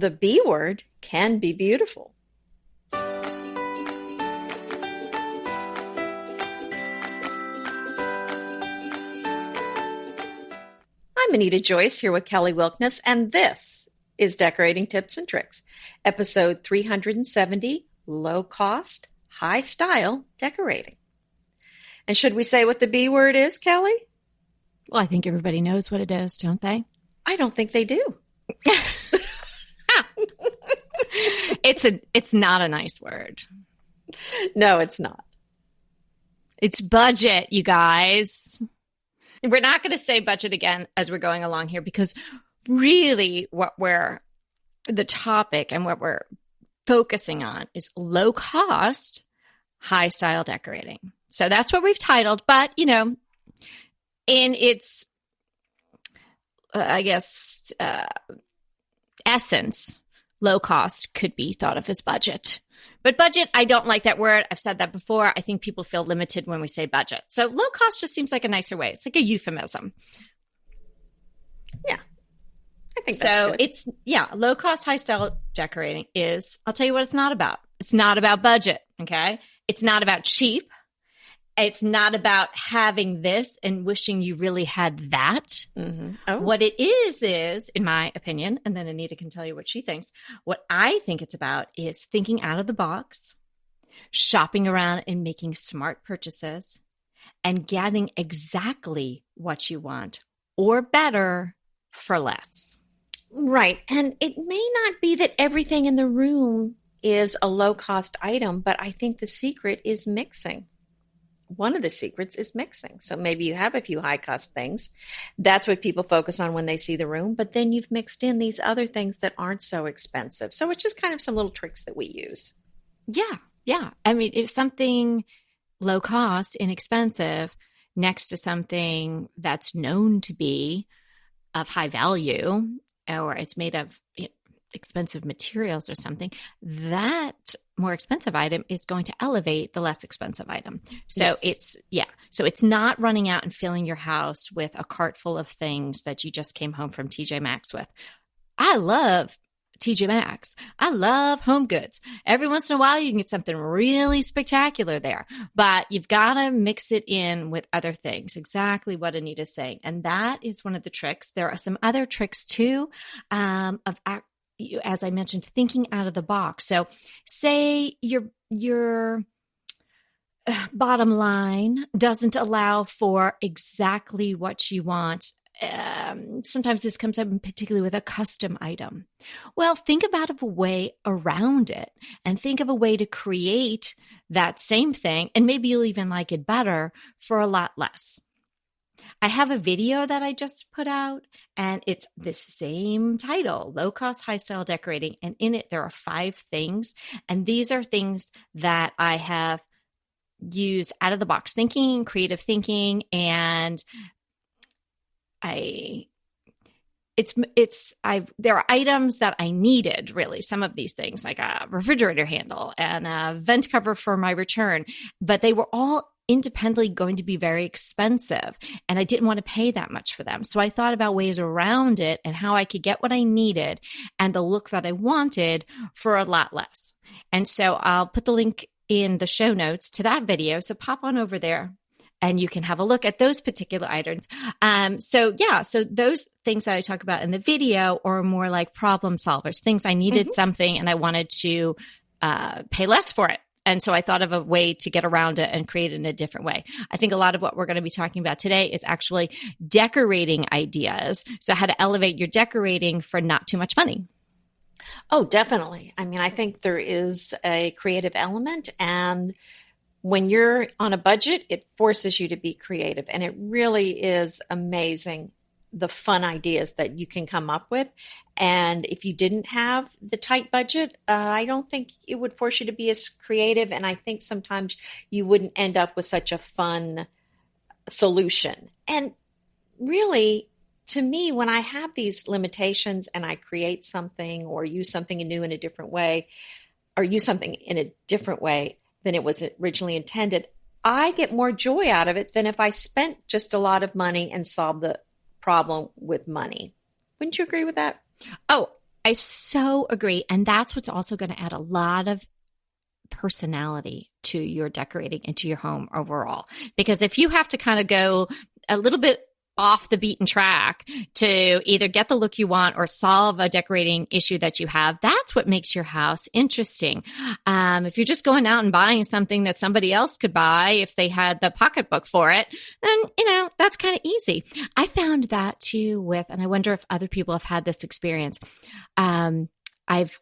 The B word can be beautiful. I'm Anita Joyce here with Kelly Wilkness, and this is Decorating Tips and Tricks, episode 370, Low Cost, High Style Decorating. And should we say what the B word is, Kelly? Well, I think everybody knows what it is, don't they? I don't think they do. It's not a nice word. No, it's not. It's budget, you guys. We're not going to say budget again as we're going along here because really the topic and what we're focusing on is low cost, high style decorating. So that's what we've titled, but in its, essence, low cost could be thought of as budget. But budget, I don't like that word. I've said that before. I think people feel limited when we say budget. So low cost just seems like a nicer way. It's like a euphemism. Yeah, I think that's good. It's, low cost, high style decorating is, I'll tell you what it's not about. It's not about budget, okay? It's not about cheap. It's not about having this and wishing you really had that. Mm-hmm. Oh. What it is, in my opinion, and then Anita can tell you what she thinks, what I think it's about is thinking out of the box, shopping around and making smart purchases, and getting exactly what you want or better for less. Right. And it may not be that everything in the room is a low-cost item, but I think the secret is mixing. One of the secrets is mixing. So maybe you have a few high-cost things. That's what people focus on when they see the room. But then you've mixed in these other things that aren't so expensive. So it's just kind of some little tricks that we use. Yeah. I mean, if something low cost, inexpensive, next to something that's known to be of high value, or it's made of expensive materials or something, that more expensive item is going to elevate the less expensive item. So yes. It's not running out and filling your house with a cart full of things that you just came home from TJ Maxx with. I love TJ Maxx. I love Home Goods. Every once in a while, you can get something really spectacular there, but you've got to mix it in with other things. Exactly what Anita's saying. And that is one of the tricks. There are some other tricks too, as I mentioned, thinking out of the box. So say your bottom line doesn't allow for exactly what you want. Sometimes this comes up particularly with a custom item. Well, think about a way around it and think of a way to create that same thing. And maybe you'll even like it better for a lot less. I have a video that I just put out, and it's the same title, Low Cost, High Style Decorating. And in it, there are 5 things. And these are things that I have used out of the box thinking, creative thinking, and there are items that I needed, really, some of these things, like a refrigerator handle and a vent cover for my return, but they were all independently going to be very expensive, and I didn't want to pay that much for them. So I thought about ways around it and how I could get what I needed and the look that I wanted for a lot less. And so I'll put the link in the show notes to that video. So pop on over there and you can have a look at those particular items. So those things that I talk about in the video are more like problem solvers, things I needed something and I wanted to pay less for it. And so I thought of a way to get around it and create it in a different way. I think a lot of what we're going to be talking about today is actually decorating ideas. So how to elevate your decorating for not too much money. Oh, definitely. I mean, I think there is a creative element, and when you're on a budget, it forces you to be creative. And it really is amazing the fun ideas that you can come up with. And if you didn't have the tight budget, I don't think it would force you to be as creative. And I think sometimes you wouldn't end up with such a fun solution. And really, to me, when I have these limitations and I create something or use something new in a different way, or use something in a different way than it was originally intended, I get more joy out of it than if I spent just a lot of money and solved the problem with money. Wouldn't you agree with that? Oh, I so agree. And that's what's also going to add a lot of personality to your decorating and to your home overall. Because if you have to kind of go a little bit off the beaten track to either get the look you want or solve a decorating issue that you have, that's what makes your house interesting. If you're just going out and buying something that somebody else could buy if they had the pocketbook for it, then, that's kind of easy. I found that too and I wonder if other people have had this experience. I've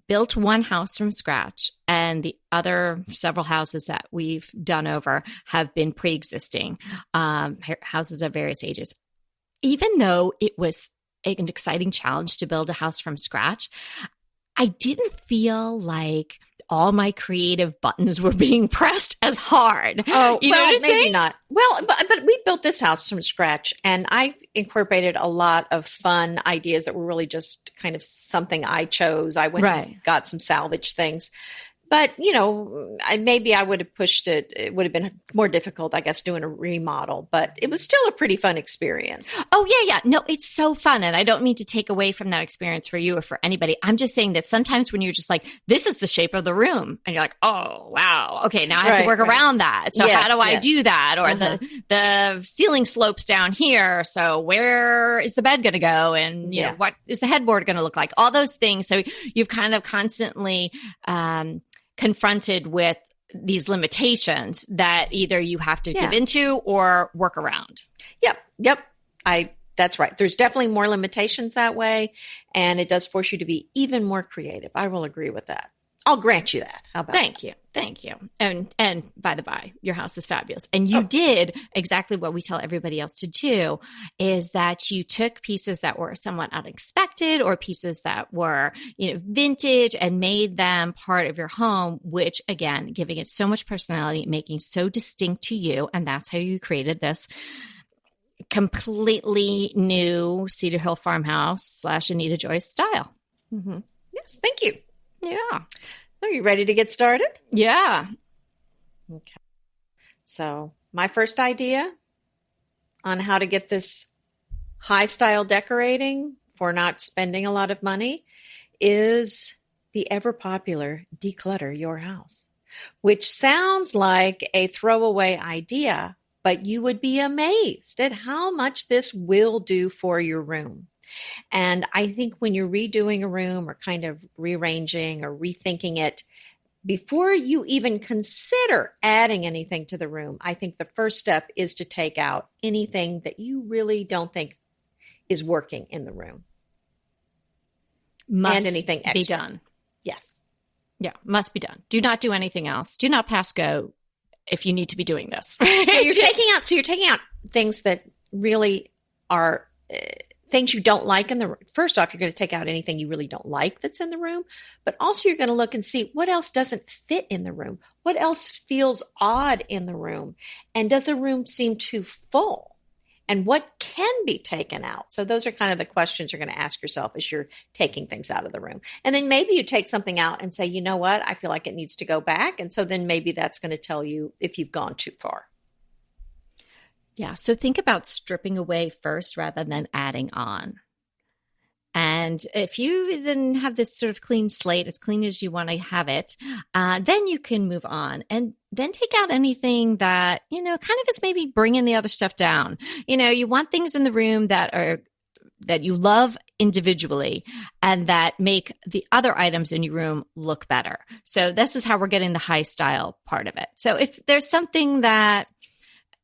built one house from scratch, and the other several houses that we've done over have been pre-existing houses of various ages. Even though it was an exciting challenge to build a house from scratch, I didn't feel like all my creative buttons were being pressed as hard. Oh, well, maybe not. Well, but we built this house from scratch, and I incorporated a lot of fun ideas that were really just kind of something I chose. I went and got some salvage things. But, maybe I would have pushed it. It would have been more difficult, I guess, doing a remodel, but it was still a pretty fun experience. Oh, yeah. No, it's so fun. And I don't mean to take away from that experience for you or for anybody. I'm just saying that sometimes when you're just like, this is the shape of the room, and you're like, oh, wow. Okay, now I have to work around that. So how do I do that? Or the ceiling slopes down here. So where is the bed going to go? And, what is the headboard going to look like? All those things. So you've kind of constantly confronted with these limitations that either you have to give into or work around. Yep. That's right. There's definitely more limitations that way, and it does force you to be even more creative. I will agree with that. I'll grant you that. How about Thank you. And by the by, your house is fabulous. And you did exactly what we tell everybody else to do, is that you took pieces that were somewhat unexpected or pieces that were, vintage, and made them part of your home, which again, giving it so much personality, making so distinct to you. And that's how you created this completely new Cedar Hill farmhouse / Anita Joyce style. Mm-hmm. Yes. Thank you. Yeah. Are you ready to get started? Yeah. Okay. So my first idea on how to get this high style decorating for not spending a lot of money is the ever popular declutter your house, which sounds like a throwaway idea, but you would be amazed at how much this will do for your room. And I think when you're redoing a room or kind of rearranging or rethinking it, before you even consider adding anything to the room, I think the first step is to take out anything that you really don't think is working in the room. Must and anything extra. Be done. Yes. Yeah, must be done. Do not do anything else. Do not pass go if you need to be doing this. So you're taking out things that really are things you don't like in the room. First off, you're going to take out anything you really don't like that's in the room, but also you're going to look and see what else doesn't fit in the room. What else feels odd in the room? And does the room seem too full? And what can be taken out? So those are kind of the questions you're going to ask yourself as you're taking things out of the room. And then maybe you take something out and say, you know what? I feel like it needs to go back. And so then maybe that's going to tell you if you've gone too far. Yeah. So think about stripping away first rather than adding on. And if you then have this sort of clean slate, as clean as you want to have it, then you can move on and then take out anything that, kind of is maybe bringing the other stuff down. You want things in the room that you love individually and that make the other items in your room look better. So this is how we're getting the high style part of it. So if there's something that,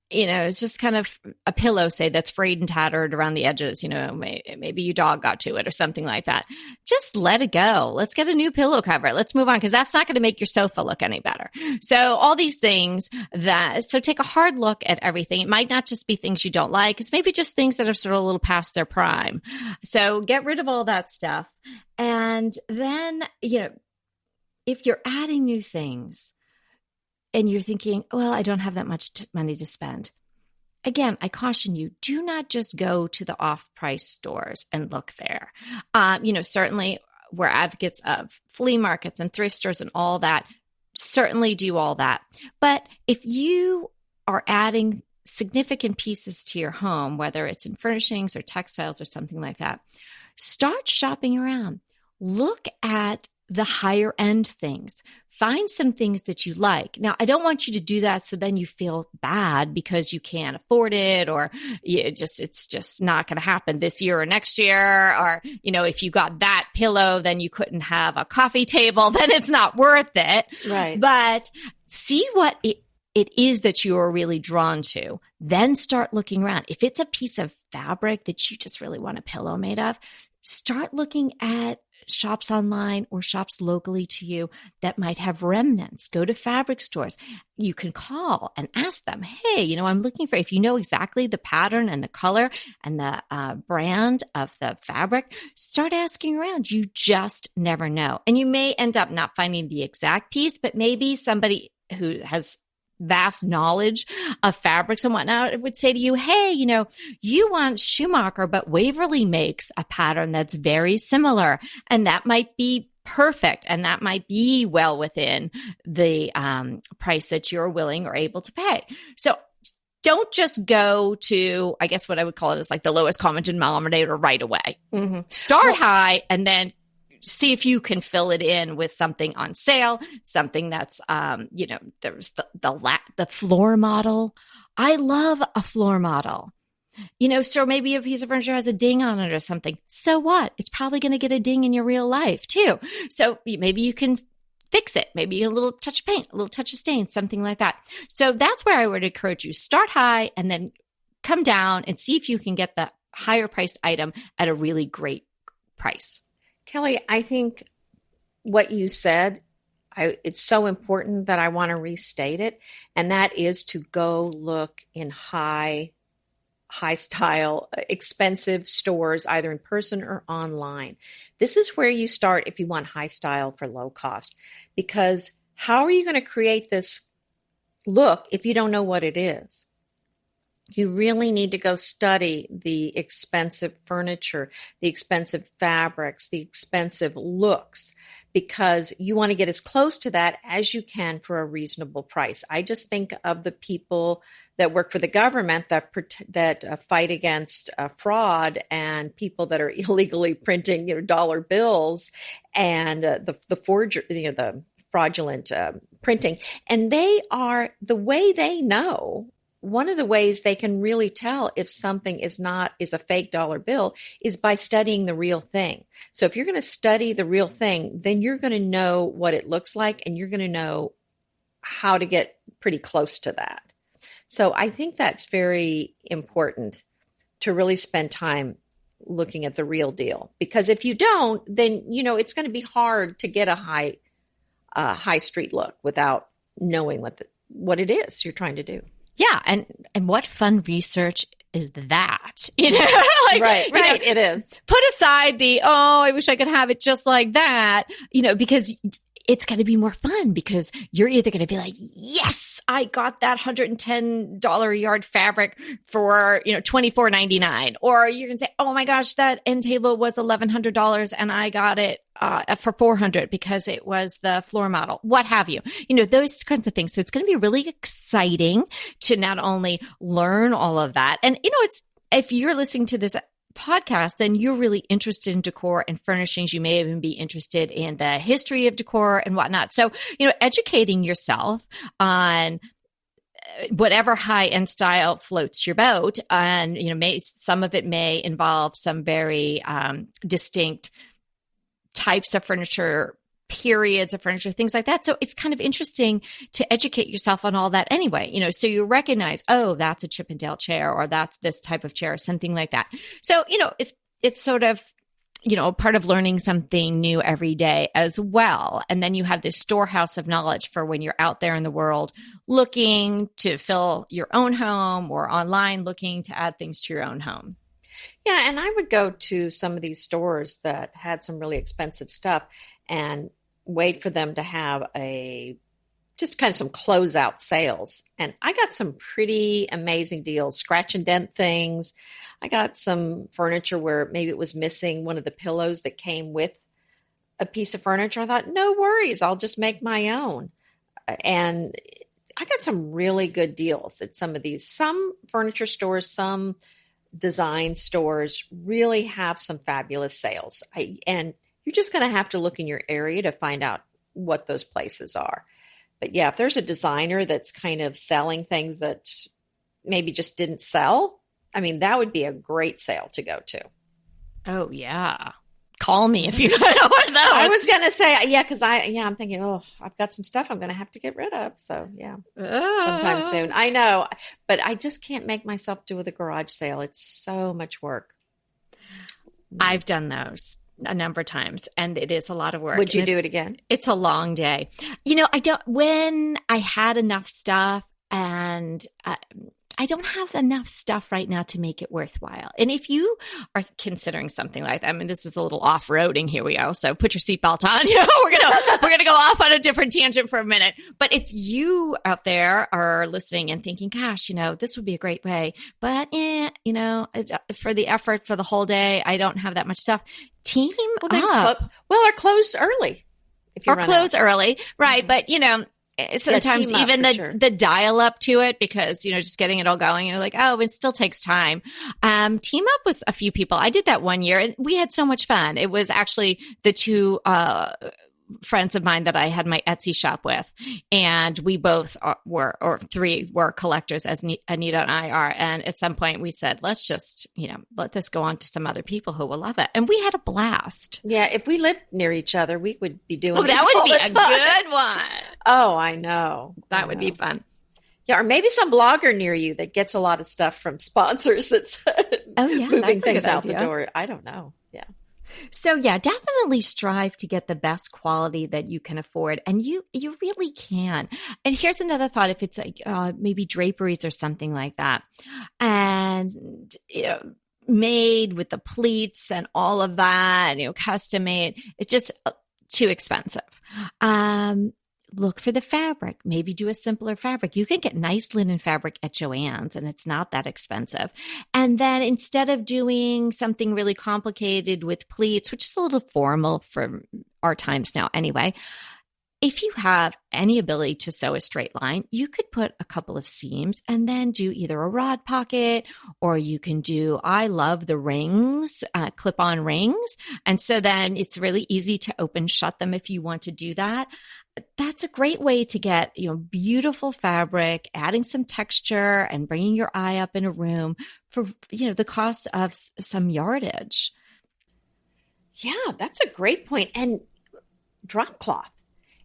it's just kind of a pillow, say, that's frayed and tattered around the edges. Maybe your dog got to it or something like that. Just let it go. Let's get a new pillow cover. Let's move on, because that's not going to make your sofa look any better. So all these things so take a hard look at everything. It might not just be things you don't like. It's maybe just things that are sort of a little past their prime. So get rid of all that stuff. And then, if you're adding new things, and you're thinking, well, I don't have that much money to spend. Again, I caution you, do not just go to the off-price stores and look there. Certainly we're advocates of flea markets and thrift stores and all that. Certainly do all that. But if you are adding significant pieces to your home, whether it's in furnishings or textiles or something like that, start shopping around. look at the higher end things. Find some things that you like. Now, I don't want you to do that so then you feel bad because you can't afford it, or it's just not going to happen this year or next year. Or, if you got that pillow, then you couldn't have a coffee table, then it's not worth it. Right. But see what it is that you are really drawn to. Then start looking around. If it's a piece of fabric that you just really want a pillow made of, start looking at shops online or shops locally to you that might have remnants. Go to fabric stores. You can call and ask them, hey, I'm looking for, if you know exactly the pattern and the color and the brand of the fabric, start asking around. You just never know. And you may end up not finding the exact piece, but maybe somebody who has vast knowledge of fabrics and whatnot would say to you, hey, you want Schumacher, but Waverly makes a pattern that's very similar, and that might be perfect, and that might be well within the price that you're willing or able to pay. So don't just go to, I guess what I would call it is like the lowest common denominator right away. Mm-hmm. Start high and then see if you can fill it in with something on sale, something that's, there's the floor model. I love a floor model. So maybe a piece of furniture has a ding on it or something. So what? It's probably going to get a ding in your real life too. So maybe you can fix it. Maybe a little touch of paint, a little touch of stain, something like that. So that's where I would encourage you. Start high and then come down and see if you can get the higher priced item at a really great price. Kelly, I think what you said, it's so important that I want to restate it, and that is to go look in high style, expensive stores, either in person or online. This is where you start if you want high style for low cost, because how are you going to create this look if you don't know what it is? You really need to go study the expensive furniture, the expensive fabrics, the expensive looks, because you want to get as close to that as you can for a reasonable price. I just think of the people that work for the government that fight against fraud, and people that are illegally printing, dollar bills, and the fraudulent printing. And they are, the way they know, one of the ways they can really tell if something is a fake dollar bill is by studying the real thing. So if you're going to study the real thing, then you're going to know what it looks like, and you're going to know how to get pretty close to that. So I think that's very important, to really spend time looking at the real deal, because if you don't, then, it's going to be hard to get a high street look without knowing what it is you're trying to do. Yeah. And what fun research is that? Right. It is. Put aside I wish I could have it just like that, because it's going to be more fun, because you're either going to be like, yes, I got that $110 a yard fabric for, $24.99. Or you're going to say, oh my gosh, that end table was $1,100 and I got it for $400 because it was the floor model, what have you, those kinds of things. So it's going to be really exciting to not only learn all of that. And, if you're listening to this podcast, then you're really interested in decor and furnishings. You may even be interested in the history of decor and whatnot. So, educating yourself on whatever high-end style floats your boat, and, some of it may involve some very distinct types of furniture, periods of furniture, things like that. So it's kind of interesting to educate yourself on all that anyway, so you recognize, oh, that's a Chippendale chair, or that's this type of chair, or something like that. So, it's sort of, part of learning something new every day as well. And then you have this storehouse of knowledge for when you're out there in the world looking to fill your own home, or online looking to add things to your own home. Yeah. And I would go to some of these stores that had some really expensive stuff and wait for them to have just kind of some closeout sales. And I got some pretty amazing deals, scratch and dent things. I got some furniture where maybe it was missing one of the pillows that came with a piece of furniture. I thought, no worries, I'll just make my own. And I got some really good deals at some of these. Some furniture stores, some design stores really have some fabulous sales. And You're just going to have to look in your area to find out what those places are. But yeah, if there's a designer that's kind of selling things that maybe just didn't sell, I mean, that would be a great sale to go to. Oh, yeah. Call me if you know one of those. I was going to say, yeah, because I'm thinking, oh, I've got some stuff I'm going to have to get rid of. So yeah, sometime soon. I know, but I just can't make myself do the garage sale. It's so much work. I've done those a number of times, and it is a lot of work. Would you do it again? It's a long day. When I had enough stuff, and I don't have enough stuff right now to make it worthwhile. And if you are considering something like that, I mean, this is a little off-roading. Here we go. So put your seatbelt on. We're gonna go off on a different tangent for a minute. But if you out there are listening and thinking, gosh, this would be a great way, but for the effort for the whole day, I don't have that much stuff. Team up. Or close early. Or close early, right? Mm-hmm. But sometimes even the dial up to it, because just getting it all going, you're like, oh, it still takes time. Team up with a few people. I did that one year, and we had so much fun. It was actually the two friends of mine that I had my Etsy shop with, and we both three were collectors, as Anita and I are. And at some point we said, let's just let this go on to some other people who will love it, and we had a blast. Yeah, if we lived near each other, we would be doing that would be a good one. Oh, I know. That would be fun. Yeah, or maybe some blogger near you that gets a lot of stuff from sponsors that's moving things out the door. I don't know. Yeah. So yeah, definitely strive to get the best quality that you can afford, and you really can. And here's another thought: if it's like maybe draperies or something like that, and made with the pleats and all of that, custom made, it's just too expensive. Look for the fabric. Maybe do a simpler fabric. You can get nice linen fabric at Joann's, and it's not that expensive. And then instead of doing something really complicated with pleats, which is a little formal for our times now anyway, if you have any ability to sew a straight line, you could put a couple of seams and then do either a rod pocket, or you can do, I love the rings, clip-on rings. And so then it's really easy to open, shut them if you want to do that. That's a great way to get, beautiful fabric, adding some texture and bringing your eye up in a room for, the cost of some yardage. Yeah, that's a great point. And drop cloth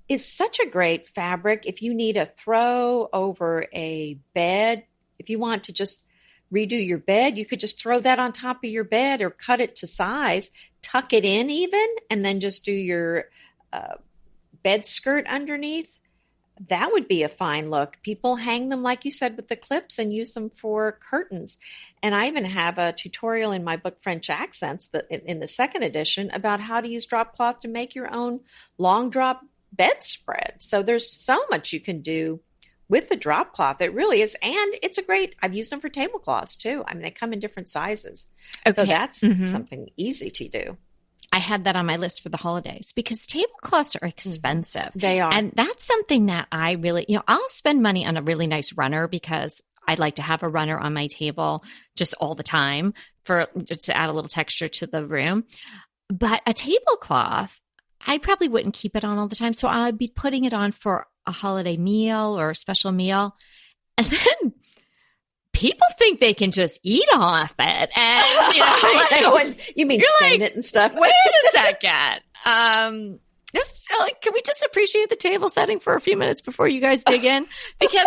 is such a great fabric. If you need a throw over a bed, if you want to just redo your bed, you could just throw that on top of your bed or cut it to size, tuck it in even, and then just do your bed skirt underneath. That would be a fine look. People hang them, like you said, with the clips and use them for curtains. And I even have a tutorial in my book, French Accents, in the second edition, about how to use drop cloth to make your own long drop bedspread. So there's so much you can do with the drop cloth. It really is. And it's I've used them for tablecloths too. I mean, they come in different sizes. Okay. So that's something easy to do. I had that on my list for the holidays because tablecloths are expensive. They are. And that's something that I really, I'll spend money on a really nice runner because I'd like to have a runner on my table just all the time just to add a little texture to the room. But a tablecloth, I probably wouldn't keep it on all the time. So I'd be putting it on for a holiday meal or a special meal. And then people think they can just eat off it. And, you mean stain it and stuff? Wait a second. Can we just appreciate the table setting for a few minutes before you guys dig in? Because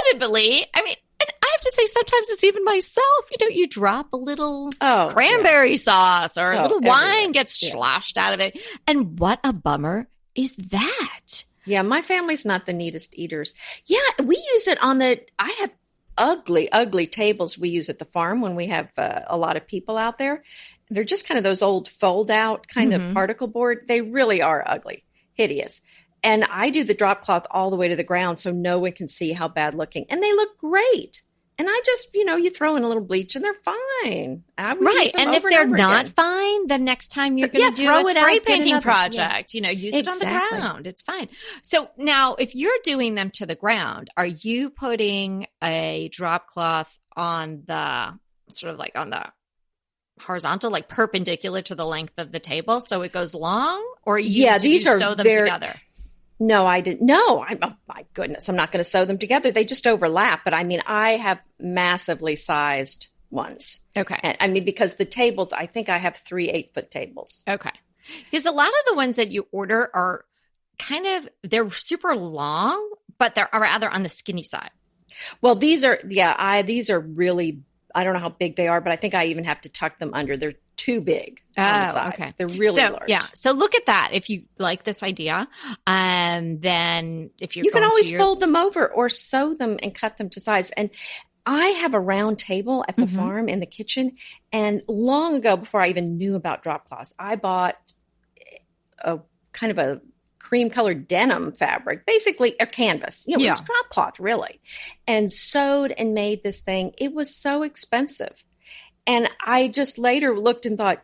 inevitably, and I have to say, sometimes it's even myself. You drop a little cranberry sauce or a little wine gets sloshed out of it. And what a bummer is that? Yeah, my family's not the neatest eaters. Yeah, we use it I have ugly, ugly tables we use at the farm when we have a lot of people out there. They're just kind of those old fold out kind of particle board. They really are ugly, hideous. And I do the drop cloth all the way to the ground so no one can see how bad looking. And they look great. And I just, you throw in a little bleach and they're fine. Right. And if they're not fine, the next time you're going to do a spray painting project, use it on the ground. It's fine. So now if you're doing them to the ground, are you putting a drop cloth on the sort of like on the horizontal, like perpendicular to the length of the table, so it goes long? Or Yeah, did you these are sew them very, together? no, I didn't. No, oh my goodness, I'm not going to sew them together. They just overlap. But I mean, I have massively sized ones. Okay. And, I mean, because the tables, I think I have 3 8-foot tables. Okay. Because a lot of the ones that you order are they're super long, but they're rather on the skinny side. Well, these are, these are really, I don't know how big they are, but I think I even have to tuck them under. They're too big on the sides. Okay. They're really large. Yeah. So look at that if you like this idea. And then if you can always fold them over or sew them and cut them to size. And I have a round table at the farm in the kitchen. And long ago, before I even knew about drop cloths, I bought a kind of a cream colored denim fabric, basically a canvas. It was drop cloth, really. And sewed and made this thing. It was so expensive. And I just later looked and thought,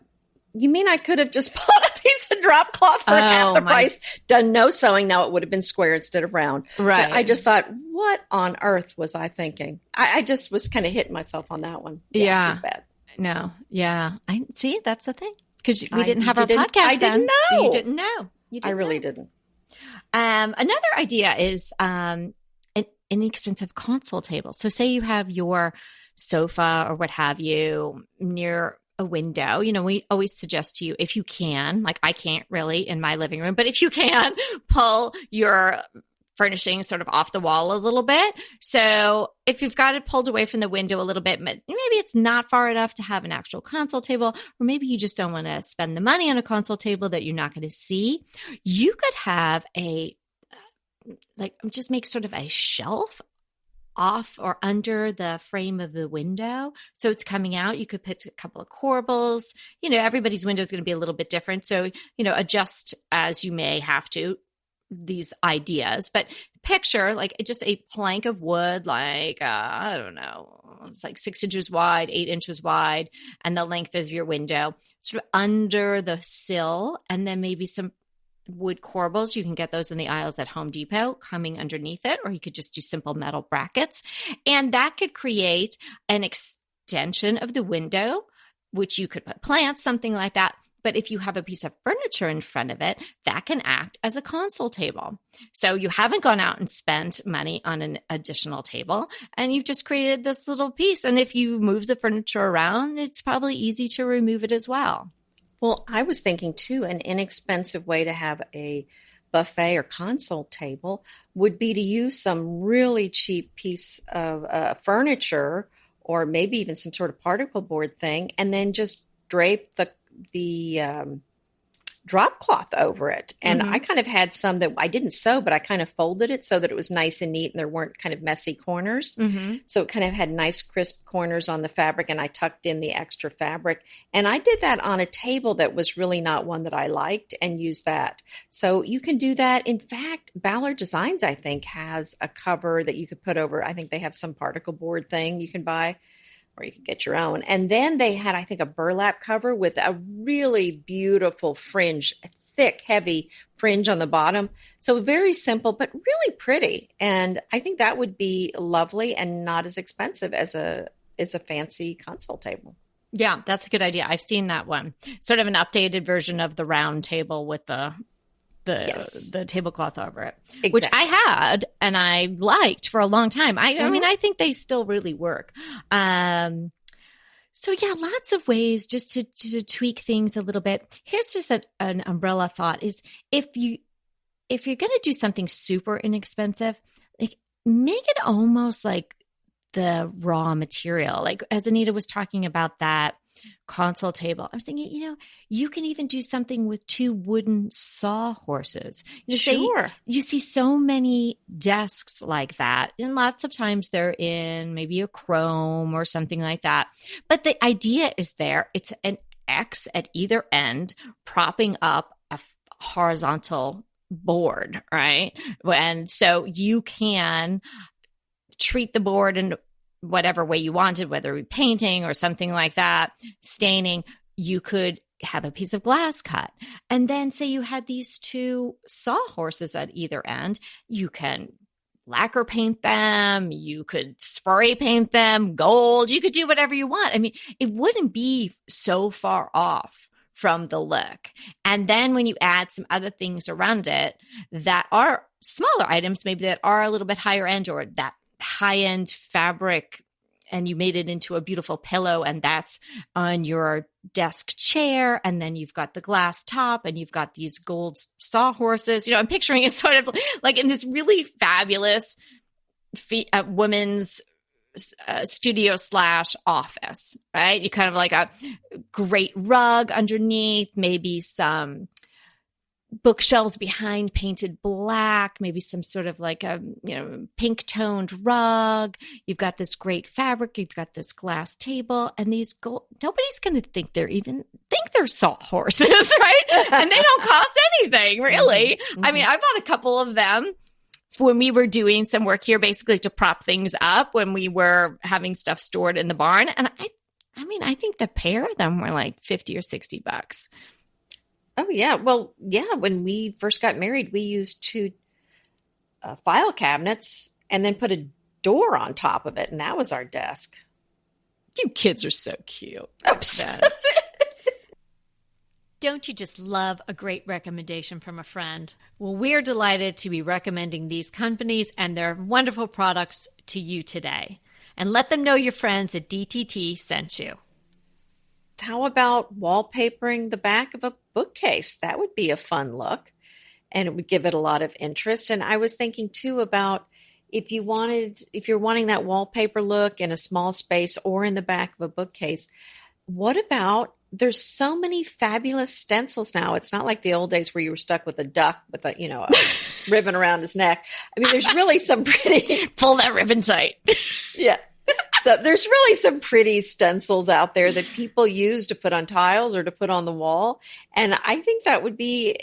you mean I could have just bought a piece of drop cloth for half the price, done no sewing? Now it would have been square instead of round. Right. But I just thought, what on earth was I thinking? I just was kind of hitting myself on that one. Yeah. It was bad. No. Yeah. I see. That's the thing. Because we didn't have our podcast. I didn't know. So you didn't know. I really didn't. Another idea is an inexpensive console table. So say you have your sofa or what have you near a window. We always suggest to you, if you can, like I can't really in my living room, but if you can, pull your furnishings sort of off the wall a little bit. So if you've got it pulled away from the window a little bit, but maybe it's not far enough to have an actual console table, or maybe you just don't want to spend the money on a console table that you're not going to see, you could have just make sort of a shelf off or under the frame of the window. So it's coming out. You could put a couple of corbels. Everybody's window is going to be a little bit different. So, adjust as you may have to these ideas. But picture like just a plank of wood, like, I don't know, it's like 6 inches wide, 8 inches wide, and the length of your window sort of under the sill. And then maybe some wood corbels. You can get those in the aisles at Home Depot coming underneath it, or you could just do simple metal brackets. And that could create an extension of the window, which you could put plants, something like that. But if you have a piece of furniture in front of it, that can act as a console table. So you haven't gone out and spent money on an additional table, and you've just created this little piece. And if you move the furniture around, it's probably easy to remove it as well. Well, I was thinking too, an inexpensive way to have a buffet or console table would be to use some really cheap piece of furniture, or maybe even some sort of particle board thing, and then just drape the drop cloth over it. And I kind of had some that I didn't sew, but I kind of folded it so that it was nice and neat and there weren't kind of messy corners. So it kind of had nice crisp corners on the fabric, and I tucked in the extra fabric. And I did that on a table that was really not one that I liked, and used that. So you can do that. In fact, Ballard Designs, I think, has a cover that you could put over. I think they have some particle board thing you can buy, or you can get your own. And then they had, I think, a burlap cover with a really beautiful fringe, a thick, heavy fringe on the bottom. So very simple, but really pretty. And I think that would be lovely and not as expensive as a fancy console table. Yeah, that's a good idea. I've seen that one. Sort of an updated version of the round table with the tablecloth over it, exactly. Which I had and I liked for a long time. I mean, I think they still really work. So yeah, lots of ways just to tweak things a little bit. Here's just an umbrella thought: is if you're going to do something super inexpensive, like make it almost like the raw material. Like as Anita was talking about that console table, I was thinking, you can even do something with 2 wooden sawhorses. Sure. You see so many desks like that, and lots of times they're in maybe a chrome or something like that. But the idea is there. It's an X at either end propping up a horizontal board, right? And so you can treat the board in whatever way you wanted, whether it be painting or something like that, staining. You could have a piece of glass cut. And then say you had these 2 sawhorses at either end, you can lacquer paint them. You could spray paint them gold. You could do whatever you want. I mean, it wouldn't be so far off from the look. And then when you add some other things around it that are smaller items, maybe that are a little bit higher end, or that high end fabric, and you made it into a beautiful pillow, and that's on your desk chair, and then you've got the glass top, and you've got these gold sawhorses. I'm picturing it sort of like in this really fabulous women's studio / office, right? You kind of like a great rug underneath, maybe some bookshelves behind painted black, maybe some sort of like a pink toned rug. You've got this great fabric, you've got this glass table, and these gold. Nobody's going to think they're sawhorses, right? And they don't cost anything, really. Mm-hmm. I mean, I bought a couple of them when we were doing some work here, basically to prop things up when we were having stuff stored in the barn. And I think the pair of them were like $50 or $60. Oh, yeah. Well, yeah, when we first got married, we used two file cabinets and then put a door on top of it, and that was our desk. You kids are so cute. Oops. Don't you just love a great recommendation from a friend? Well, we're delighted to be recommending these companies and their wonderful products to you today. And let them know your friends at DTT sent you. How about wallpapering the back of a bookcase? That would be a fun look, and it would give it a lot of interest. And I was thinking too about if you're wanting that wallpaper look in a small space or in the back of a bookcase, what about, there's so many fabulous stencils now. It's not like the old days where you were stuck with a duck with a ribbon around his neck. I mean, there's really some pretty pull that ribbon tight. Yeah. So there's really some pretty stencils out there that people use to put on tiles or to put on the wall. And I think that would be,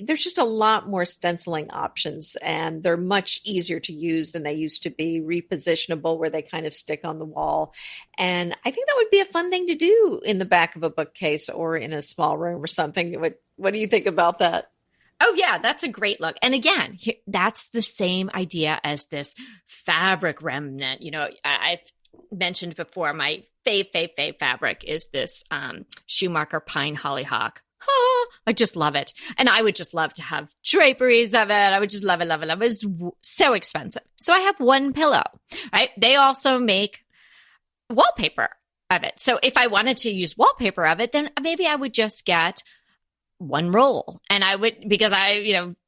there's just a lot more stenciling options, and they're much easier to use than they used to be, repositionable where they kind of stick on the wall. And I think that would be a fun thing to do in the back of a bookcase or in a small room or something. What do you think about that? Oh, yeah, that's a great look. And again, that's the same idea as this fabric remnant. I've mentioned before, my fave fabric is this Schumacher pine hollyhock. Oh, I just love it. And I would just love to have draperies of it. I would just love it, love it, love it. It's so expensive. So I have one pillow, right? They also make wallpaper of it. So if I wanted to use wallpaper of it, then maybe I would just get one roll. And I would, because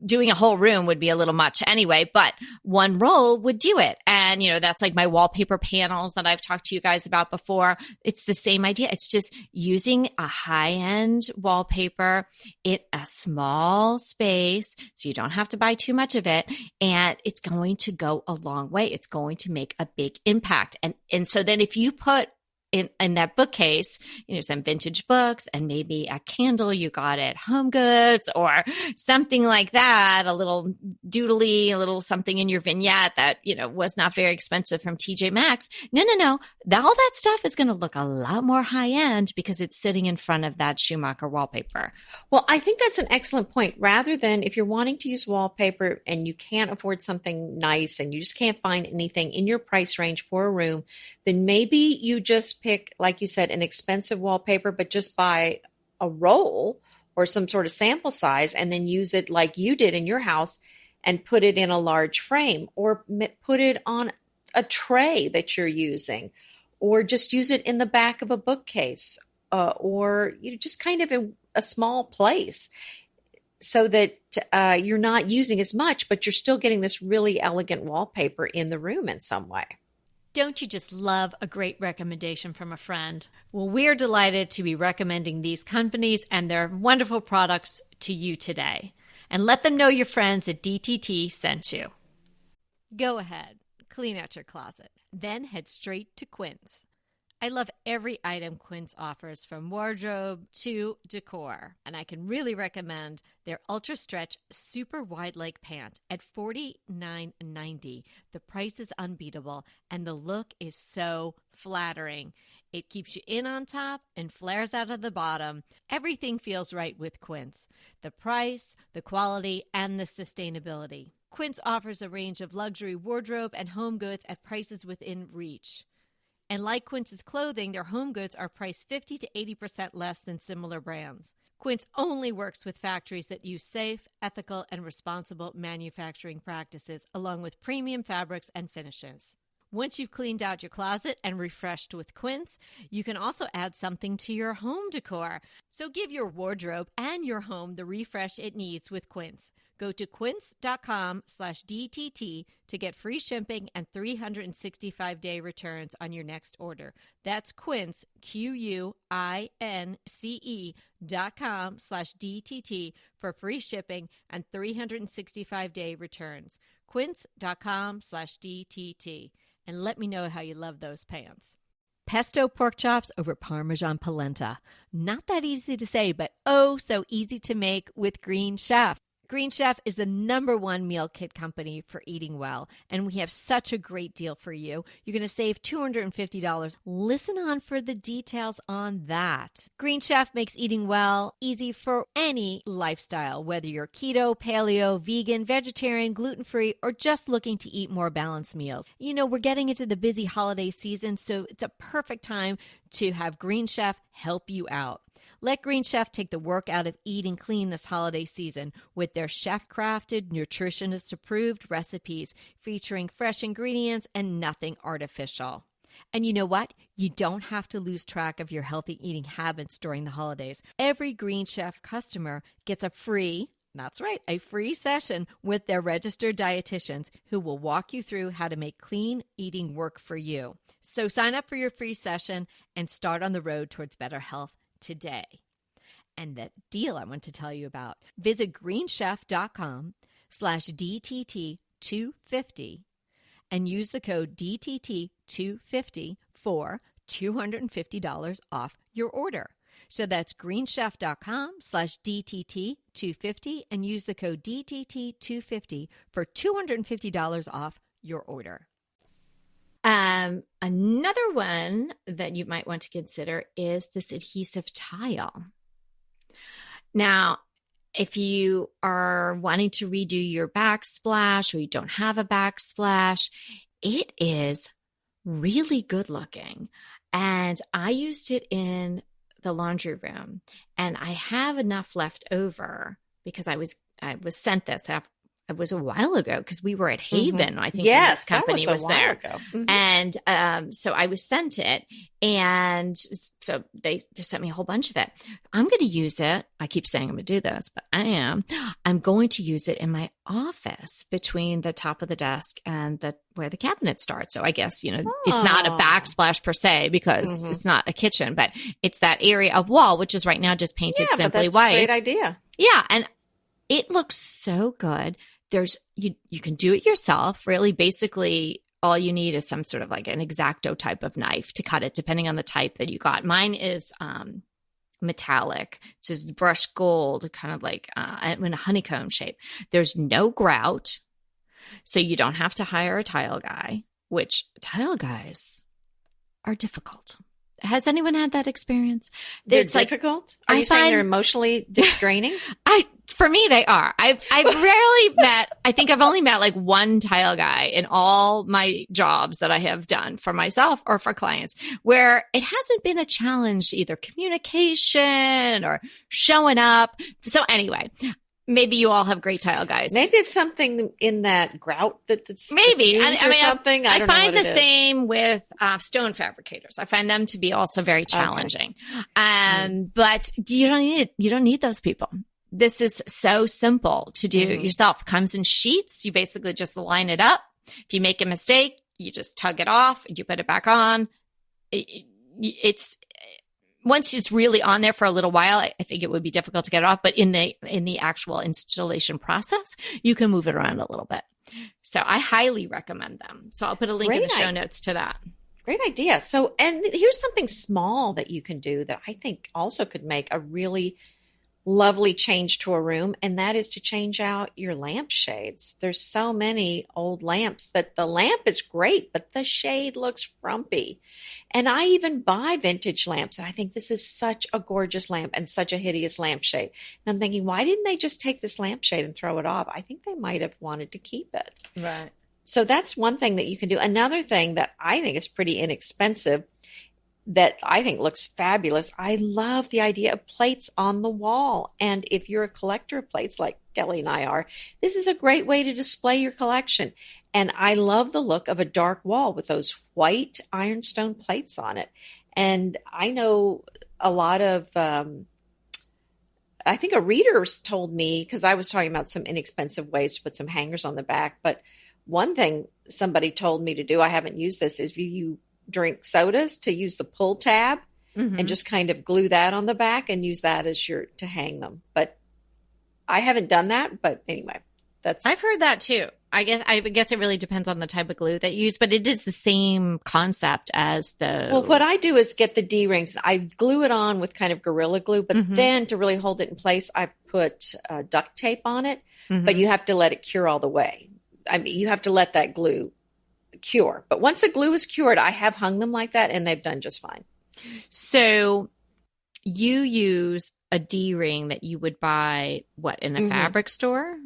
doing a whole room would be a little much anyway, but one roll would do it. And, that's like my wallpaper panels that I've talked to you guys about before. It's the same idea. It's just using a high-end wallpaper in a small space, so you don't have to buy too much of it. And it's going to go a long way. It's going to make a big impact. And so then if you put in that bookcase, some vintage books and maybe a candle you got at Home Goods or something like that, a little doodly, a little something in your vignette that, was not very expensive from TJ Maxx. No. All that stuff is going to look a lot more high end because it's sitting in front of that Schumacher wallpaper. Well, I think that's an excellent point. Rather than if you're wanting to use wallpaper and you can't afford something nice and you just can't find anything in your price range for a room, then maybe you just pick, like you said, an expensive wallpaper, but just buy a roll or some sort of sample size and then use it like you did in your house and put it in a large frame, or put it on a tray that you're using, or just use it in the back of a bookcase, or just kind of in a small place so that you're not using as much, but you're still getting this really elegant wallpaper in the room in some way. Don't you just love a great recommendation from a friend? Well, we're delighted to be recommending these companies and their wonderful products to you today. And let them know your friends at DTT sent you. Go ahead, clean out your closet, then head straight to Quince. I love every item Quince offers, from wardrobe to decor, and I can really recommend their Ultra Stretch Super Wide Leg Pant at $49.90. The price is unbeatable, and the look is so flattering. It keeps you in on top and flares out of the bottom. Everything feels right with Quince. The price, the quality, and the sustainability. Quince offers a range of luxury wardrobe and home goods at prices within reach. And like Quince's clothing, their home goods are priced 50 to 80% less than similar brands. Quince only works with factories that use safe, ethical, and responsible manufacturing practices, along with premium fabrics and finishes. Once you've cleaned out your closet and refreshed with Quince, you can also add something to your home decor. So give your wardrobe and your home the refresh it needs with Quince. Go to quince.com/DTT to get free shipping and 365-day returns on your next order. That's Quince, QUINCE.com/DTT for free shipping and 365-day returns. Quince.com/DTT. And let me know how you love those pants. Pesto pork chops over Parmesan polenta. Not that easy to say, but oh so easy to make with Green Chef. Green Chef is the #1 meal kit company for eating well, and we have such a great deal for you. You're going to save $250. Listen on for the details on that. Green Chef makes eating well easy for any lifestyle, whether you're keto, paleo, vegan, vegetarian, gluten-free, or just looking to eat more balanced meals. You know, we're getting into the busy holiday season, so it's a perfect time to have Green Chef help you out. Let Green Chef take the work out of eating clean this holiday season with their chef-crafted, nutritionist-approved recipes featuring fresh ingredients and nothing artificial. And you know what? You don't have to lose track of your healthy eating habits during the holidays. Every Green Chef customer gets a free session with their registered dietitians who will walk you through how to make clean eating work for you. So sign up for your free session and start on the road towards better health today. And that deal I want to tell you about, visit greenchef.com/DTT250 and use the code DTT250 for $250 off your order. So that's greenchef.com/DTT250 and use the code DTT250 for $250 off your order. Another one that you might want to consider is this adhesive tile. Now, if you are wanting to redo your backsplash or you don't have a backsplash, it is really good looking. And I used it in the laundry room, and I have enough left over because I was sent this after. It was a while ago because we were at Haven. Mm-hmm. I think yes, this company that was a while there. Ago. Mm-hmm. And so I was sent it, and so they just sent me a whole bunch of it. I'm going to use it. I keep saying I'm going to do this, but I am. I'm going to use it in my office between the top of the desk and where the cabinet starts. So I guess, it's not a backsplash per se because it's not a kitchen, but it's that area of wall, which is right now just painted simply white. Great idea. Yeah. And it looks so good. You can do it yourself. Really, basically, all you need is some sort of like an X-Acto type of knife to cut it, depending on the type that you got. Mine is metallic. It's just brushed gold, kind of like in a honeycomb shape. There's no grout, so you don't have to hire a tile guy, which tile guys are difficult. Has anyone had that experience? They're difficult? Are you saying they're emotionally draining? For me, they are. I've rarely met, I think I've only met like one tile guy in all my jobs that I have done for myself or for clients where it hasn't been a challenge, either communication or showing up. So anyway, maybe you all have great tile guys. Maybe it's something in that grout that's maybe something. I find the same with stone fabricators. I find them to be also very challenging. Okay. But you don't need those people. This is so simple to do yourself. Comes in sheets. You basically just line it up. If you make a mistake, you just tug it off and you put it back on. It's once it's really on there for a little while, I think it would be difficult to get it off. But in the actual installation process, you can move it around a little bit. So I highly recommend them. So I'll put a link in the show notes to that. Great idea. So, and here's something small that you can do that I think also could make a really lovely change to a room, and that is to change out your lampshades. There's so many old lamps that the lamp is great, but the shade looks frumpy. And I even buy vintage lamps, and I think this is such a gorgeous lamp and such a hideous lampshade. And I'm thinking, why didn't they just take this lampshade and throw it off? I think they might have wanted to keep it. Right. So that's one thing that you can do. Another thing that I think is pretty inexpensive that I think looks fabulous. I love the idea of plates on the wall. And if you're a collector of plates like Kelly and I are, this is a great way to display your collection. And I love the look of a dark wall with those white ironstone plates on it. And I know a lot of, I think a reader told me, because I was talking about some inexpensive ways to put some hangers on the back, but one thing somebody told me to do, I haven't used this, is if you drink sodas, to use the pull tab and just kind of glue that on the back and use that as to hang them. But I haven't done that. But anyway, I've heard that too. I guess it really depends on the type of glue that you use, but it is the same concept as the. Well, what I do is get the D-rings. I glue it on with kind of Gorilla Glue, but then to really hold it in place, I put duct tape on it. But you have to let it cure all the way. I mean, you have to let that glue cure. But once the glue is cured, I have hung them like that and they've done just fine. So you use a D-ring that you would buy, what, in a fabric store?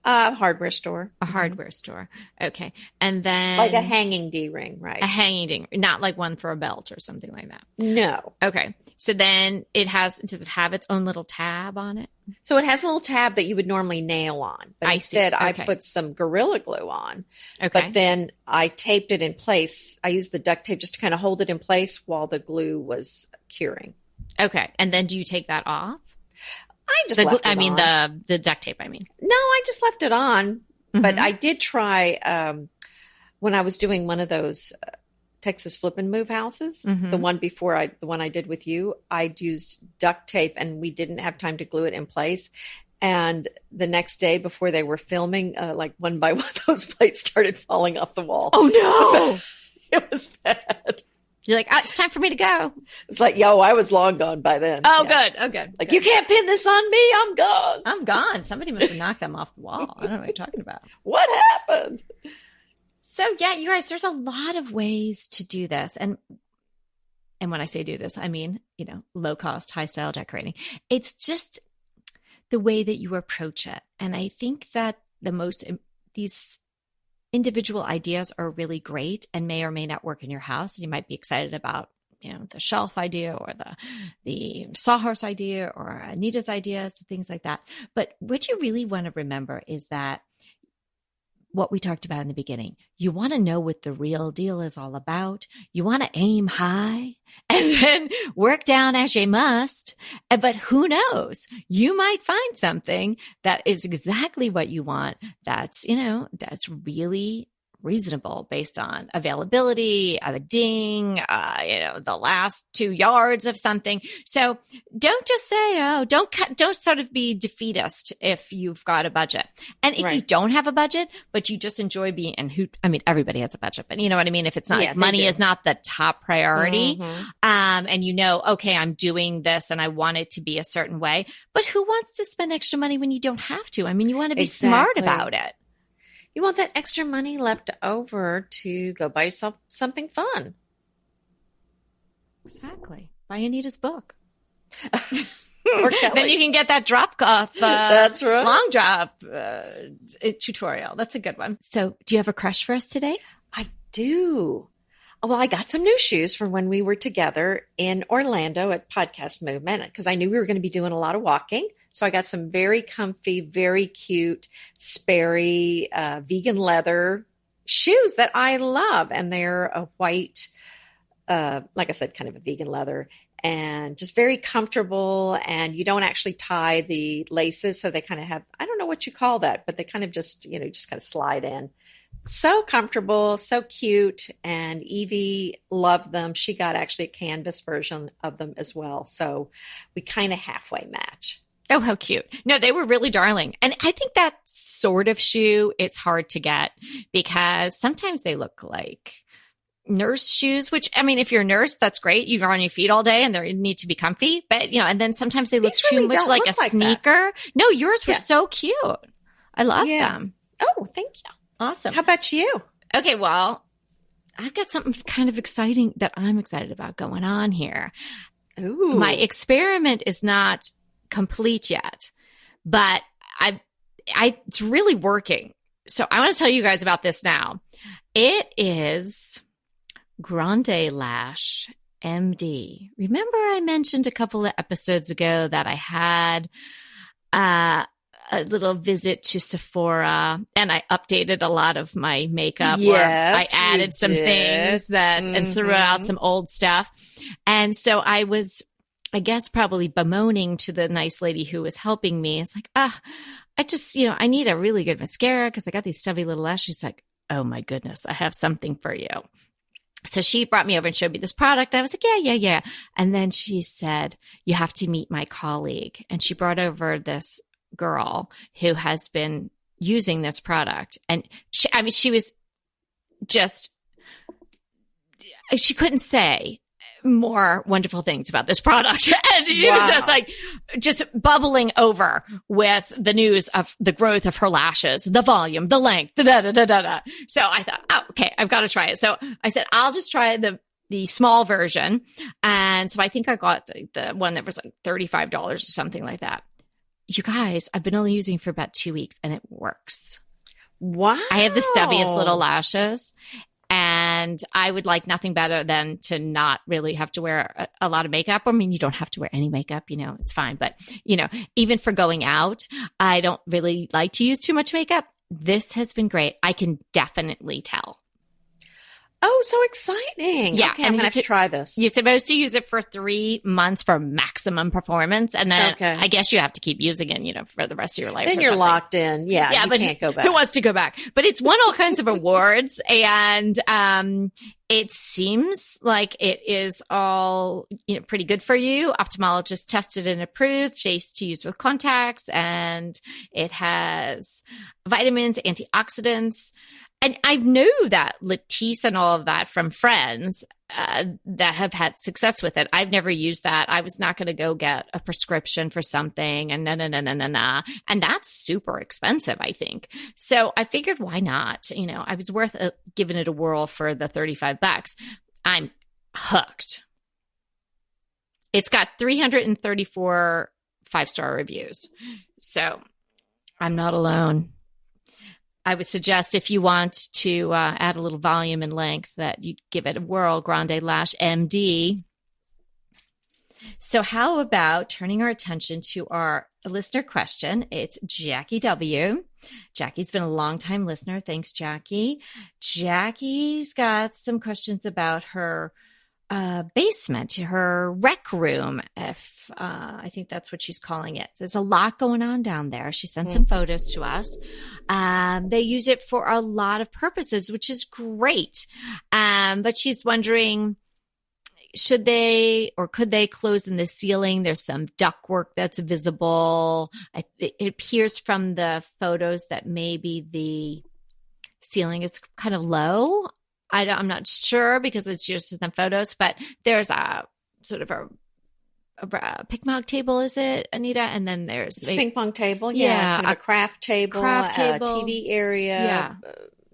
Hardware store. A hardware store. Okay. And then. Like a hanging D-ring, right? A hanging D-ring, not like one for a belt or something like that. No. Okay. So then does it have its own little tab on it? So it has a little tab that you would normally nail on. But instead, I put some Gorilla Glue on. Okay. But then I taped it in place. I used the duct tape just to kind of hold it in place while the glue was curing. Okay. And then do you take that off? I just left it on. The duct tape, I mean. No, I just left it on. But I did try when I was doing one of those Texas flip and move houses, the one I did with you, I'd used duct tape and we didn't have time to glue it in place. And the next day before they were filming, like one by one, those plates started falling off the wall. Oh no. It was bad. You're like, it's time for me to go. It's like, I was long gone by then. Oh, yeah. Good. Okay. Like, you can't pin this on me. I'm gone. I'm gone. Somebody must have knocked them off the wall. I don't know what you're talking about. What happened? So, yeah, you guys, there's a lot of ways to do this. And when I say do this, I mean, low cost, high style decorating. It's just the way that you approach it. And I think that these individual ideas are really great and may or may not work in your house. And you might be excited about, the shelf idea or the sawhorse idea or Anita's ideas, things like that. But what you really want to remember is that what we talked about in the beginning, you want to know what the real deal is all about. You want to aim high and then work down as you must. But who knows? You might find something that is exactly what you want. That's really reasonable based on availability, a ding, the last 2 yards of something. So don't just say, don't sort of be defeatist if you've got a budget. And if you don't have a budget, but you just enjoy being, everybody has a budget, but you know what I mean? If it's not, money is not the top priority, and okay, I'm doing this and I want it to be a certain way, but who wants to spend extra money when you don't have to? I mean, you want to be smart about it. You want that extra money left over to go buy yourself something fun. Exactly. Buy Anita's book. Or then you can get that drop off. That's right. Long drop tutorial. That's a good one. So do you have a crush for us today? I do. Well, I got some new shoes from when we were together in Orlando at Podcast Movement because I knew we were going to be doing a lot of walking. So I got some very comfy, very cute Sperry vegan leather shoes that I love. And they're a white, like I said, kind of a vegan leather and just very comfortable. And you don't actually tie the laces. So they kind of have, I don't know what you call that, but they kind of just kind of slide in. So comfortable, so cute. And Evie loved them. She got actually a canvas version of them as well. So we kind of halfway match. Oh, how cute. No, they were really darling. And I think that sort of shoe, it's hard to get because sometimes they look like nurse shoes, which, I mean, if you're a nurse, that's great. You're on your feet all day and they need to be comfy, but and then sometimes they look These too really much don't like look a like that. sneaker. No, yours were Yeah. so cute. I love Yeah. them. Oh, thank you. Awesome. How about you? Okay, well, I've got something kind of exciting that I'm excited about going on here. Ooh. My experiment is not complete yet, but it's really working. So I want to tell you guys about this now. It is Grande Lash MD. Remember I mentioned a couple of episodes ago that I had a little visit to Sephora and I updated a lot of my makeup. Yes, or I added some things and threw out some old stuff. And so I was, I guess, probably bemoaning to the nice lady who was helping me. It's like, I just, I need a really good mascara because I got these stubby little lashes. She's like, oh my goodness, I have something for you. So she brought me over and showed me this product. I was like, yeah. And then she said, you have to meet my colleague. And she brought over this girl who has been using this product. And she was just, she couldn't say more wonderful things about this product. And she was just bubbling over with the news of the growth of her lashes, the volume, the length, da. So I thought, oh, okay, I've got to try it. So I said, I'll just try the small version. And so I think I got the one that was like $35 or something like that. You guys, I've been only using for about 2 weeks and it works. Wow. I have the stubbiest little lashes. And I would like nothing better than to not really have to wear a lot of makeup. I mean, you don't have to wear any makeup, it's fine. But, even for going out, I don't really like to use too much makeup. This has been great. I can definitely tell. Oh, so exciting. Yeah. Okay, I'm going to have to try this. You're supposed to use it for 3 months for maximum performance. And then I guess you have to keep using it, for the rest of your life. Then you're locked in. Yeah, but can't go back. Who wants to go back? But it's won all kinds of awards. And it seems like it is all pretty good for you. Ophthalmologist tested and approved, safe to use with contacts. And it has vitamins, antioxidants. And I knew that Latisse and all of that from friends that have had success with it. I've never used that. I was not going to go get a prescription for something and na. And that's super expensive, I think. So I figured, why not? I was worth giving it a whirl for the $35. I'm hooked. It's got 334 5-star reviews. So I'm not alone. I would suggest if you want to add a little volume and length that you give it a whirl, Grande Lash MD. So how about turning our attention to our listener question? It's Jackie W. Jackie's been a long-time listener. Thanks, Jackie. Jackie's got some questions about her basement, her rec room, if I think that's what she's calling it. There's a lot going on down there. She sent some photos to us. They use it for a lot of purposes, which is great. But she's wondering, should they or could they close in the ceiling? There's some ductwork that's visible. It appears from the photos that maybe the ceiling is kind of low. I'm not sure because it's just the photos, but there's a sort of a ping pong table, is it, Anita? And then there's a ping pong table. Yeah. Kind of a craft table, a TV area,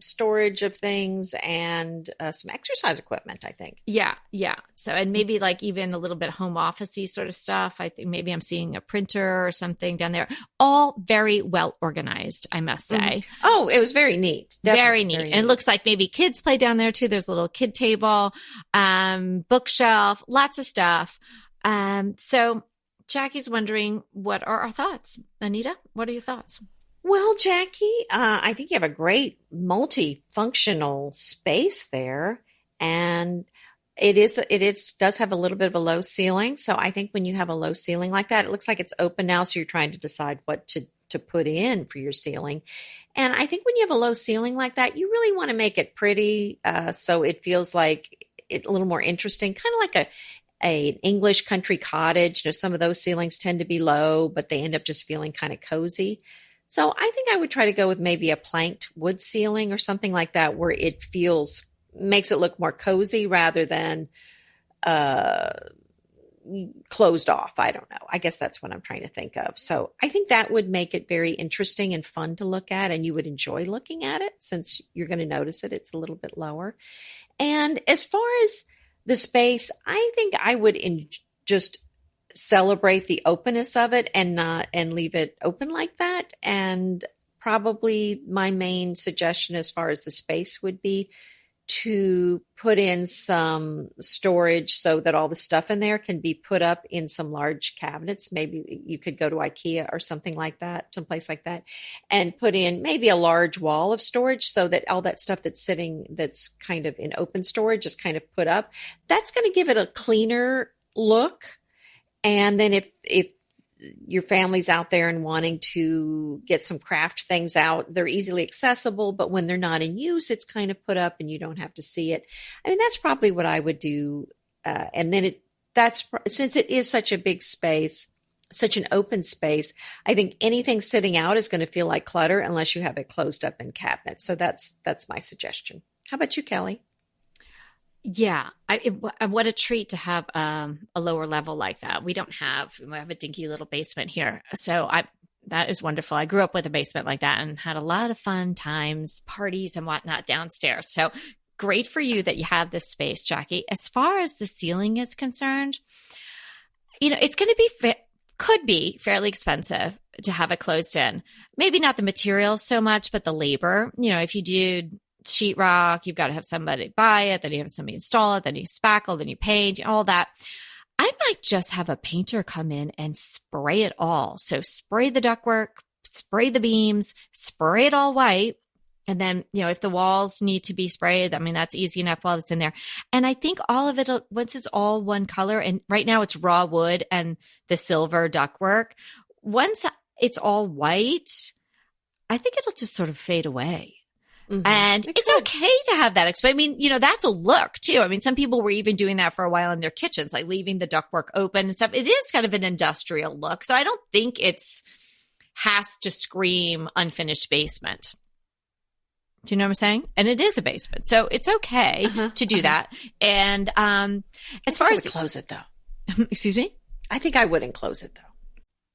storage of things, and some exercise equipment, I think. Yeah. So, and maybe like even a little bit home office-y sort of stuff. I think maybe I'm seeing a printer or something down there. All very well organized, I must say. Mm-hmm. Oh, it was very neat. Very neat. And it looks like maybe kids play down there too. There's a little kid table, bookshelf, lots of stuff. So Jackie's wondering, what are our thoughts? Anita, what are your thoughts? Well, Jackie, I think you have a great multifunctional space there, and it does have a little bit of a low ceiling. So I think when you have a low ceiling like that, it looks like it's open now. So you're trying to decide what to put in for your ceiling. And I think when you have a low ceiling like that, you really want to make it pretty, so it feels like it's a little more interesting, kind of like an English country cottage. Some of those ceilings tend to be low, but they end up just feeling kind of cozy. So I think I would try to go with maybe a planked wood ceiling or something like that, where it feels makes it look more cozy rather than uh, closed off. I don't know. I guess that's what I'm trying to think of. So I think that would make it very interesting and fun to look at, and you would enjoy looking at it since you're going to notice it. It's a little bit lower. And as far as the space, I think I would just celebrate the openness of it and not and leave it open like that. And probably my main suggestion as far as the space would be to put in some storage so that all the stuff in there can be put up in some large cabinets. Maybe you could go to IKEA or something like that, someplace like that, and put in maybe a large wall of storage so that all that stuff that's sitting, that's kind of in open storage, is kind of put up. That's going to give it a cleaner look. And then if your family's out there and wanting to get some craft things out, they're easily accessible, but when they're not in use, it's kind of put up and you don't have to see it. I mean, that's probably what I would do. And then since it is such a big space, such an open space, I think anything sitting out is going to feel like clutter unless you have it closed up in cabinets. So that's my suggestion. How about you, Kelly? Yeah, what a treat to have a lower level like that. We have a dinky little basement here. So that is wonderful. I grew up with a basement like that and had a lot of fun times, parties and whatnot downstairs. So great for you that you have this space, Jackie. As far as the ceiling is concerned, it's going to could be fairly expensive to have it closed in. Maybe not the materials so much, but the labor. If you do sheetrock, you've got to have somebody buy it, then you have somebody install it, then you spackle, then you paint, all that. I might just have a painter come in and spray it all. So spray the ductwork, spray the beams, spray it all white. And then, if the walls need to be sprayed, I mean, that's easy enough while it's in there. And I think all of it, once it's all one color, and right now it's raw wood and the silver ductwork, once it's all white, I think it'll just sort of fade away. Mm-hmm. And it's okay to have that. I mean, that's a look too. I mean, some people were even doing that for a while in their kitchens, like leaving the ductwork open and stuff. It is kind of an industrial look. So I don't think has to scream unfinished basement. Do you know what I'm saying? And it is a basement. So it's okay to do that. And as far as close it though. Excuse me? I think I wouldn't close it though.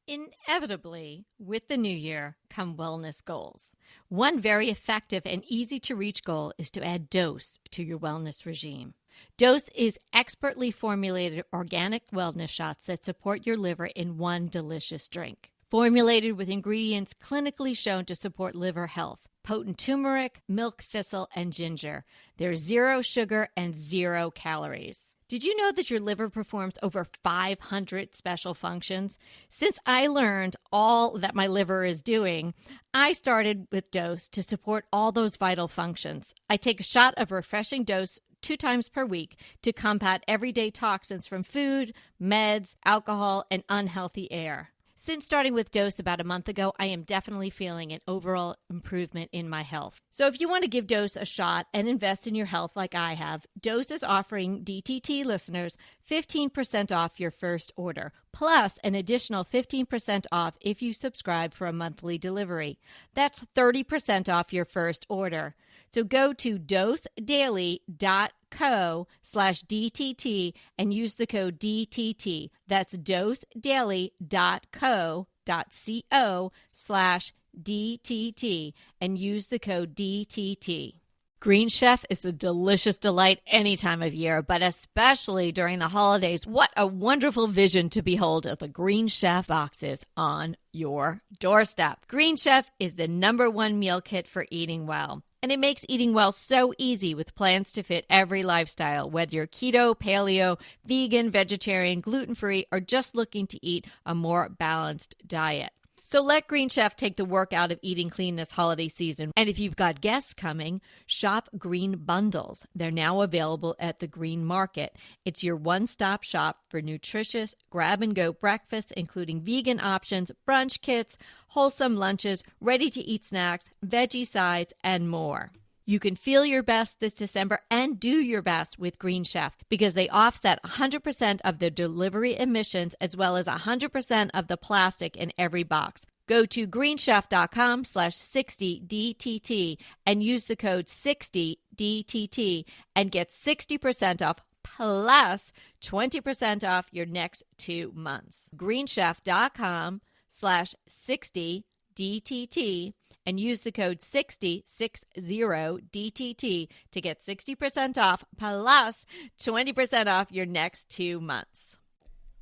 Inevitably, with the new year come wellness goals. One very effective and easy to reach goal is to add Dose to your wellness regime. Dose is expertly formulated organic wellness shots that support your liver in one delicious drink. Formulated with ingredients clinically shown to support liver health. Potent turmeric, milk thistle, and ginger. There's 0 sugar and 0 calories. Did you know that your liver performs over 500 special functions? Since I learned all that my liver is doing, I started with Dose to support all those vital functions. I take a shot of refreshing Dose 2 times per week to combat everyday toxins from food, meds, alcohol, and unhealthy air. Since starting with Dose about a month ago, I am definitely feeling an overall improvement in my health. So if you want to give Dose a shot and invest in your health like I have, Dose is offering DTT listeners 15% off your first order, plus an additional 15% off if you subscribe for a monthly delivery. That's 30% off your first order. So go to dosedaily.co/DTT and use the code DTT. That's dosedaily.co.co/DTT and use the code DTT. Green Chef is a delicious delight any time of year, but especially during the holidays. What a wonderful vision to behold as the Green Chef boxes on your doorstep. Green Chef is the #1 meal kit for eating well. And it makes eating well so easy with plans to fit every lifestyle, whether you're keto, paleo, vegan, vegetarian, gluten-free, or just looking to eat a more balanced diet. So let Green Chef take the work out of eating clean this holiday season. And if you've got guests coming, shop Green Bundles. They're now available at the Green Market. It's your one-stop shop for nutritious grab-and-go breakfasts, including vegan options, brunch kits, wholesome lunches, ready-to-eat snacks, veggie sides, and more. You can feel your best this December and do your best with Green Chef because they offset 100% of the delivery emissions as well as 100% of the plastic in every box. Go to greenchef.com/60DTT and use the code 60DTT and get 60% off plus 20% off your next 2 months. greenchef.com/60DTT and use the code 60DTT to get 60% off plus 20% off your next 2 months.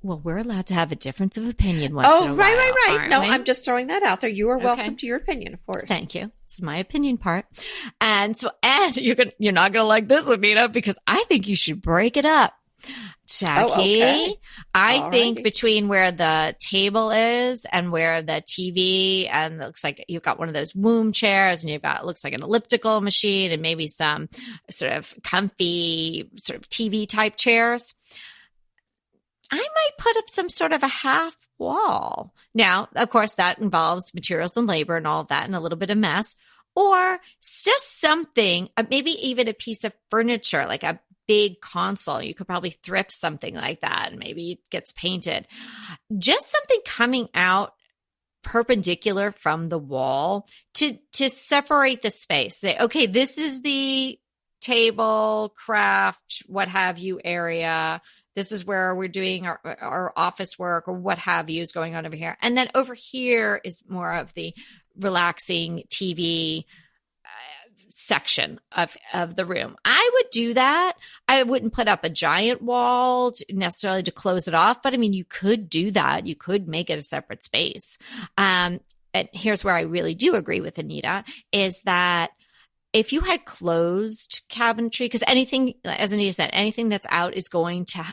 Well, we're allowed to have a difference of opinion once in a while. Right. No, we? I'm just throwing that out there. You are welcome to your opinion, of course. Thank you. This is my opinion part. And you're not going to like this, Anita, because I think you should break it up. Jackie, okay. I think between where the table is and where the TV, and it looks like you've got one of those womb chairs, and you've got, it looks like an elliptical machine and maybe some sort of comfy sort of TV type chairs. I might put up some sort of a half wall. Now, of course, that involves materials and labor and all of that and a little bit of mess, or just something, maybe even a piece of furniture, like a big console. You could probably thrift something like that and maybe it gets painted. Just something coming out perpendicular from the wall to separate the space. Say, okay, this is the table, craft, what have you area. This is where we're doing our office work or what have you is going on over here. And then over here is more of the relaxing TV section of the room. I would do that. I wouldn't put up a giant wall necessarily to close it off, but I mean, you could do that. You could make it a separate space. And here's where I really do agree with Anita is that if you had closed cabinetry, because anything, as Anita said, anything that's out is going to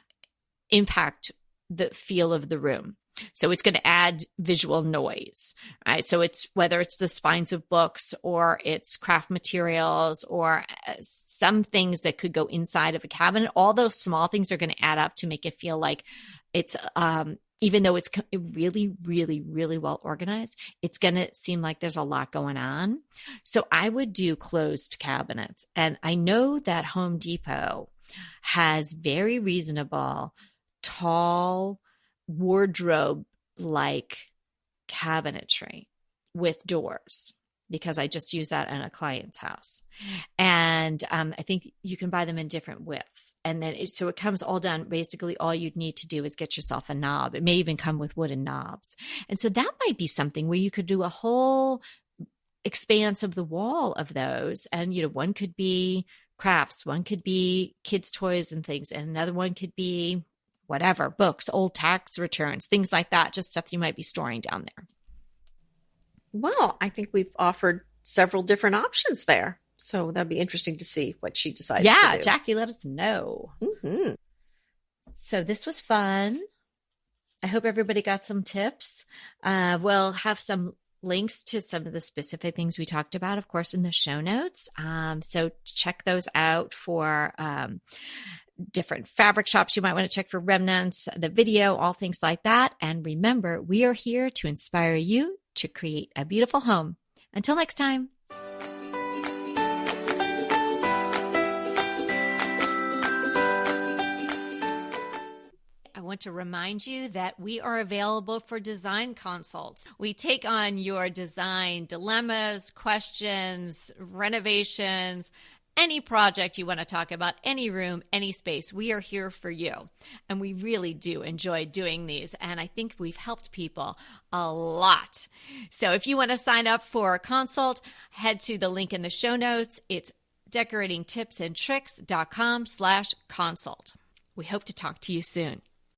impact the feel of the room. So it's going to add visual noise, right? So it's whether it's the spines of books or it's craft materials or some things that could go inside of a cabinet, all those small things are going to add up to make it feel like it's, even though it's really, really, really well organized, it's going to seem like there's a lot going on. So I would do closed cabinets. And I know that Home Depot has very reasonable, tall, wardrobe-like cabinetry with doors because I just use that in a client's house. And I think you can buy them in different widths. And then so it comes all done. Basically, all you'd need to do is get yourself a knob. It may even come with wooden knobs. And so that might be something where you could do a whole expanse of the wall of those. And, one could be crafts, one could be kids' toys and things, and another one could be whatever, books, old tax returns, things like that, just stuff you might be storing down there. Well, I think we've offered several different options there. So that'd be interesting to see what she decides to do. Yeah, Jackie, let us know. Mm-hmm. So this was fun. I hope everybody got some tips. We'll have some links to some of the specific things we talked about, of course, in the show notes. So check those out for different fabric shops you might want to check for remnants, the video, all things like that. And remember, we are here to inspire you to create a beautiful home. Until next time. I want to remind you that we are available for design consults. We take on your design dilemmas, questions, renovations, any project you want to talk about, any room, any space. We are here for you. And we really do enjoy doing these. And I think we've helped people a lot. So if you want to sign up for a consult, head to the link in the show notes. It's decoratingtipsandtricks.com/consult. We hope to talk to you soon.